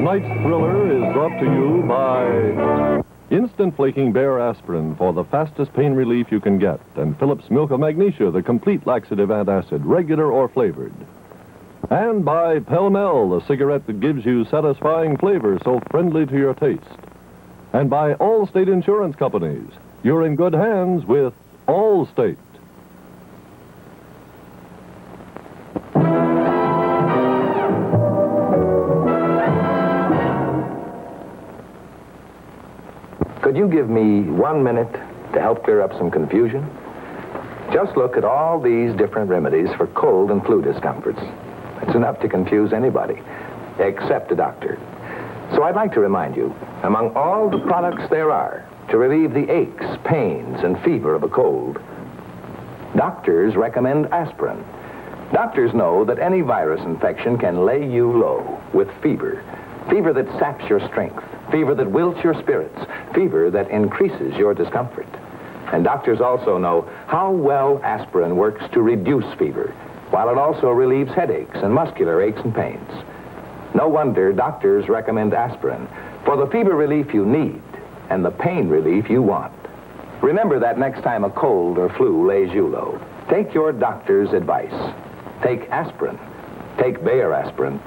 Tonight's thriller is brought to you by Instant Flaking Bear Aspirin for the fastest pain relief you can get, and Phillips Milk of Magnesia, the complete laxative antacid, regular or flavored. And by Pell Mell, the cigarette that gives you satisfying flavor so friendly to your taste. And by Allstate Insurance Companies. You're in good hands with Allstate. Could you give me 1 minute to help clear up some confusion? Just look at all these different remedies for cold and flu discomforts. It's enough to confuse anybody, except a doctor. So I'd like to remind you, among all the products there are to relieve the aches, pains, and fever of a cold, doctors recommend aspirin. Doctors know that any virus infection can lay you low with fever. Fever that saps your strength. Fever that wilts your spirits. Fever that increases your discomfort. And doctors also know how well aspirin works to reduce fever, while it also relieves headaches and muscular aches and pains. No wonder doctors recommend aspirin for the fever relief you need and the pain relief you want. Remember that next time a cold or flu lays you low. Take your doctor's advice. Take aspirin. Take Bayer aspirin.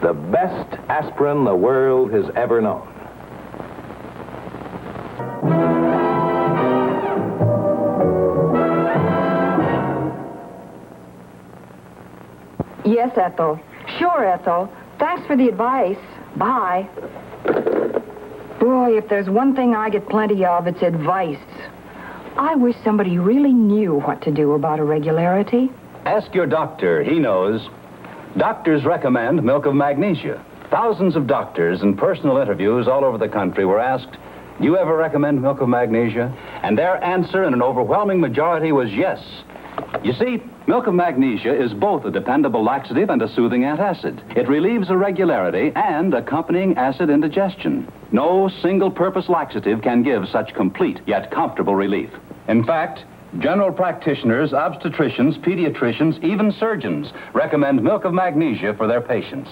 The best aspirin the world has ever known. Yes, Ethel. Sure, Ethel. Thanks for the advice. Bye. Boy, if there's one thing I get plenty of, it's advice. I wish somebody really knew what to do about irregularity. Ask your doctor. He knows. Doctors recommend milk of magnesia. Thousands of doctors in personal interviews all over the country were asked, do you ever recommend milk of magnesia? And their answer in an overwhelming majority was yes. You see, milk of magnesia is both a dependable laxative and a soothing antacid. It relieves irregularity and accompanying acid indigestion. No single-purpose laxative can give such complete yet comfortable relief. In fact, general practitioners, obstetricians, pediatricians, even surgeons recommend milk of magnesia for their patients.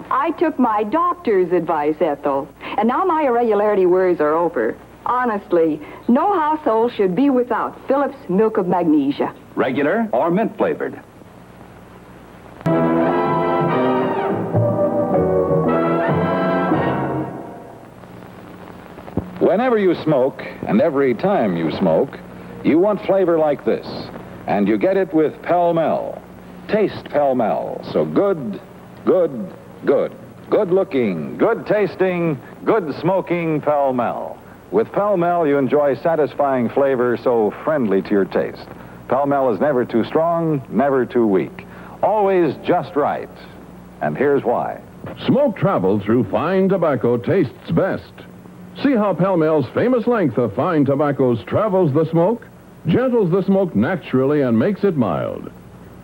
I took my doctor's advice, Ethel, and now my irregularity worries are over. Honestly, no household should be without Phillips Milk of Magnesia. Regular or mint flavored. Whenever you smoke, and every time you smoke, you want flavor like this. And you get it with Pell Mell. Taste Pell Mell. So good, good, good. Good looking, good tasting, good smoking Pell Mell. With Pell Mell, you enjoy satisfying flavor so friendly to your taste. Pell Mell is never too strong, never too weak. Always just right. And here's why. Smoke travel through fine tobacco tastes best. See how Pell Mell's famous length of fine tobaccos travels the smoke, gentles the smoke naturally, and makes it mild.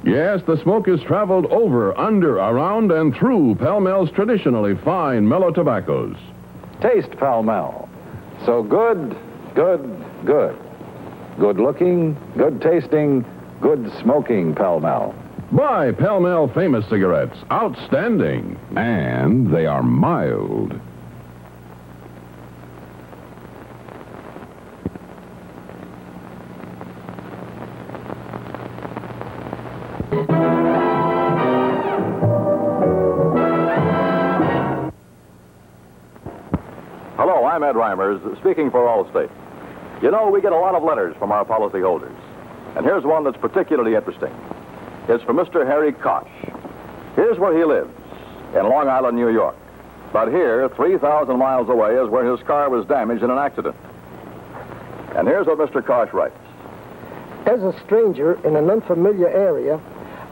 Yes, the smoke is traveled over, under, around, and through Pell Mell's traditionally fine, mellow tobaccos. Taste Pell Mell. So good, good, good. Good looking, good tasting, good smoking Pell Mell. Buy Pell Mell famous cigarettes. Outstanding. And they are mild. Hello, I'm Ed Reimers, speaking for Allstate. You know, we get a lot of letters from our policyholders. And here's one that's particularly interesting. It's from Mr. Harry Koch. Here's where he lives, in Long Island, New York. But here, 3,000 miles away, is where his car was damaged in an accident. And here's what Mr. Koch writes. As a stranger in an unfamiliar area,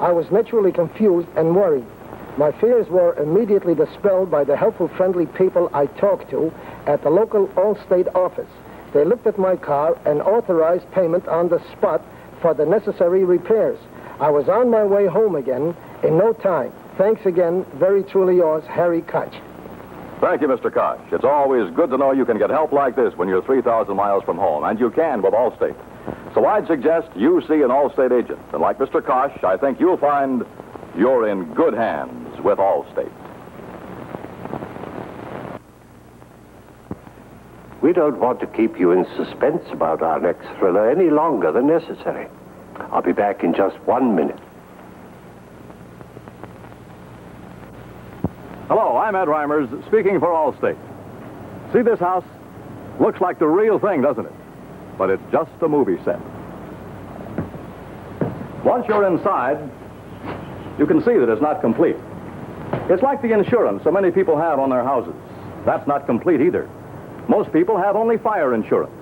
I was naturally confused and worried. My fears were immediately dispelled by the helpful, friendly people I talked to at the local Allstate office. They looked at my car and authorized payment on the spot for the necessary repairs. I was on my way home again in no time. Thanks again. Very truly yours, Harry Koch. Thank you, Mr. Koch. It's always good to know you can get help like this when you're 3,000 miles from home, and you can with Allstate. So I'd suggest you see an Allstate agent. And like Mr. Koch, I think you'll find you're in good hands with Allstate. We don't want to keep you in suspense about our next thriller any longer than necessary. I'll be back in just 1 minute. Hello, I'm Ed Reimers, speaking for Allstate. See this house? Looks like the real thing, doesn't it? But it's just a movie set. Once you're inside, you can see that it's not complete. It's like the insurance so many people have on their houses. That's not complete either. Most people have only fire insurance,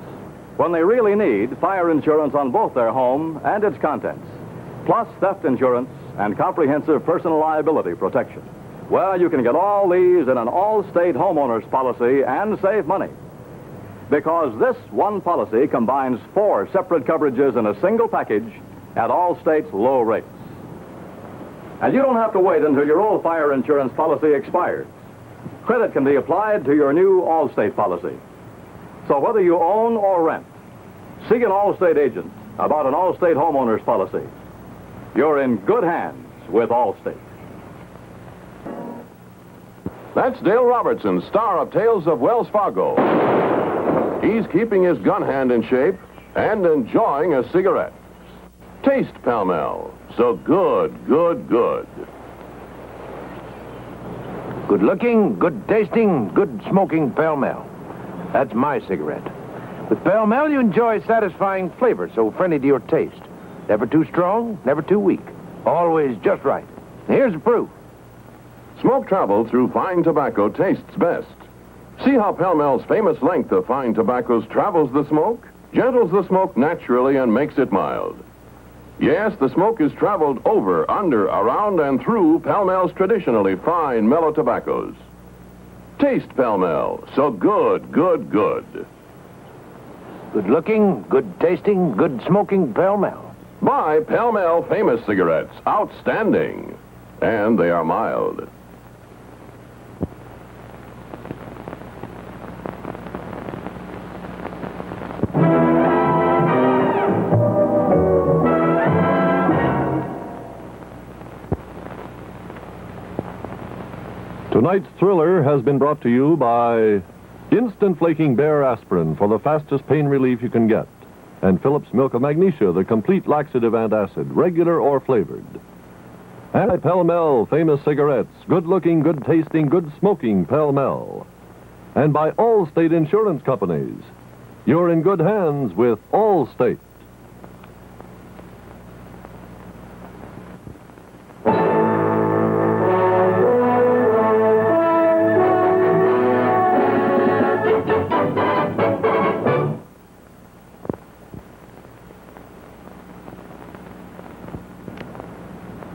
when they really need fire insurance on both their home and its contents, plus theft insurance and comprehensive personal liability protection. Well, you can get all these in an Allstate homeowner's policy and save money. Because this one policy combines 4 separate coverages in a single package at Allstate's low rates. And you don't have to wait until your old fire insurance policy expires. Credit can be applied to your new Allstate policy. So whether you own or rent, see an Allstate agent about an Allstate homeowner's policy. You're in good hands with Allstate. That's Dale Robertson, star of Tales of Wells Fargo. He's keeping his gun hand in shape and enjoying a cigarette. Taste Pall Mall. So good, good, good. Good looking, good tasting, good smoking Pall Mall. That's my cigarette. With Pall Mall, you enjoy satisfying flavor so friendly to your taste. Never too strong, never too weak. Always just right. Here's the proof. Smoke travel through fine tobacco tastes best. See how Pall Mall's famous length of fine tobaccos travels the smoke, gentles the smoke naturally, and makes it mild. Yes, the smoke is traveled over, under, around, and through Pall Mall's traditionally fine, mellow tobaccos. Taste Pall Mall. So good, good, good. Good looking, good tasting, good smoking Pall Mall. Buy Pall Mall famous cigarettes. Outstanding. And they are mild. Tonight's thriller has been brought to you by Instant Flaking Bear Aspirin for the fastest pain relief you can get, and Phillips Milk of Magnesia, the complete laxative antacid, regular or flavored. And by Pall Mall famous cigarettes, good looking, good tasting, good smoking Pall Mall. And by Allstate Insurance Companies. You're in good hands with Allstate.